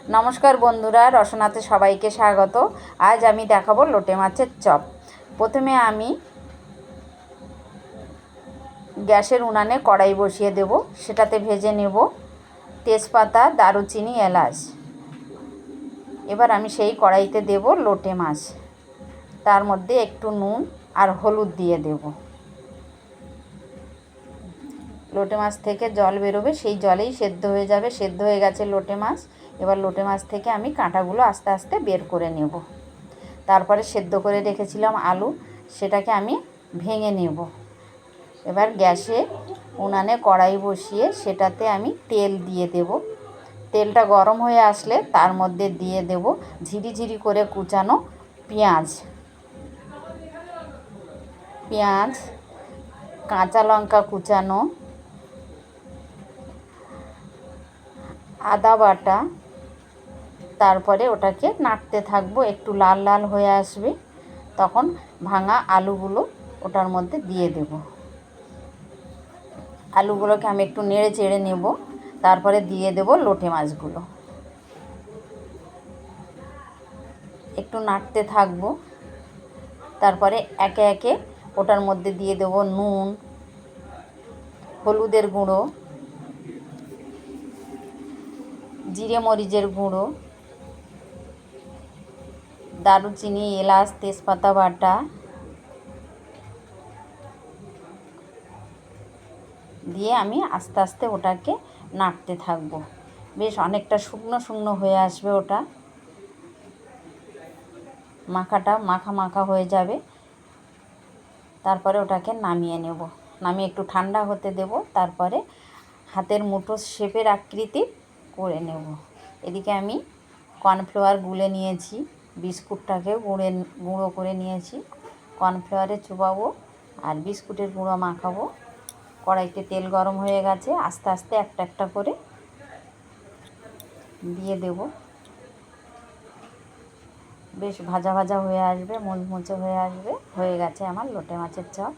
নমস্কার বন্ধুরা, রসনাতে সবাইকে স্বাগত। আজ আমি দেখাবো লোটে মাছের চপ। প্রথমে আমি গ্যাসের উনানে কড়াই বসিয়ে দেব, সেটাতে ভেজে নেব তেজপাতা, দারুচিনি, এলাচ। এবার আমি সেই কড়াইতে দেব লোটে মাছ, তার মধ্যে একটু নুন আর হলুদ দিয়ে দেব। লোটে মাছ থেকে জল বেরোবে, সেই জলেই সেদ্ধ হয়ে যাবে। সেদ্ধ হয়ে গেছে লোটে মাছ। এবার লোটে মাছ থেকে আমি কাঁটাগুলো আস্তে আস্তে বের করে নেব। তারপরে সেদ্ধ করে রেখেছিলাম আলু, সেটাকে আমি ভেঙে নেব। এবার গ্যাসে উনানে কড়াই বসিয়ে সেটাতে আমি তেল দিয়ে দেব। তেলটা গরম হয়ে আসলে তার মধ্যে দিয়ে দেব ঝিরিঝিরি করে কুচানো পেঁয়াজ, কাঁচা লঙ্কা কুচানো, আদা বাটা। তারপরে ওটাকে নাড়তে থাকবো, একটু লাল লাল হয়ে আসবে, তখন ভাঙা আলুগুলো ওটার মধ্যে দিয়ে দেব। আলুগুলোকে আমি একটু নেড়ে চেড়ে নেব। তারপরে দিয়ে দেব লোটে মাছগুলো, একটু নাড়তে থাকবো। তারপরে একে একে ওটার মধ্যে দিয়ে দেব নুন, হলুদের গুঁড়ো, জিরে মরিচের গুঁড়ো, দারুচিনি, এলাচ, তেজপাতা বাটা দিয়ে আমি আস্তে আস্তে ওটাকে নাড়তে থাকবো। বেশ অনেকটা শুকনো শুকনো হয়ে আসবে, ওটা মাখাটা মাখা মাখা হয়ে যাবে। তারপরে ওটাকে নামিয়ে নেব, নামিয়ে একটু ঠান্ডা হতে দেব। তারপরে হাতের মুঠো শেপের আকৃতি করে নেব। এদিকে আমি কর্নফ্লাওয়ার গুলে নিয়েছি, বিস্কুটটাকেও গুঁড়ো করে নিয়েছি। কর্নফ্লাওয়ারে চুবাবো আর বিস্কুটের গুঁড়ো মাখাবো। কড়াইতে তেল গরম হয়ে গেছে, আস্তে আস্তে একটা একটা করে দিয়ে দেব। বেশ ভাজা ভাজা হয়ে আসবে, মুচমুচে হয়ে আসবে। হয়ে গেছে আমার লোটে মাছের চপ।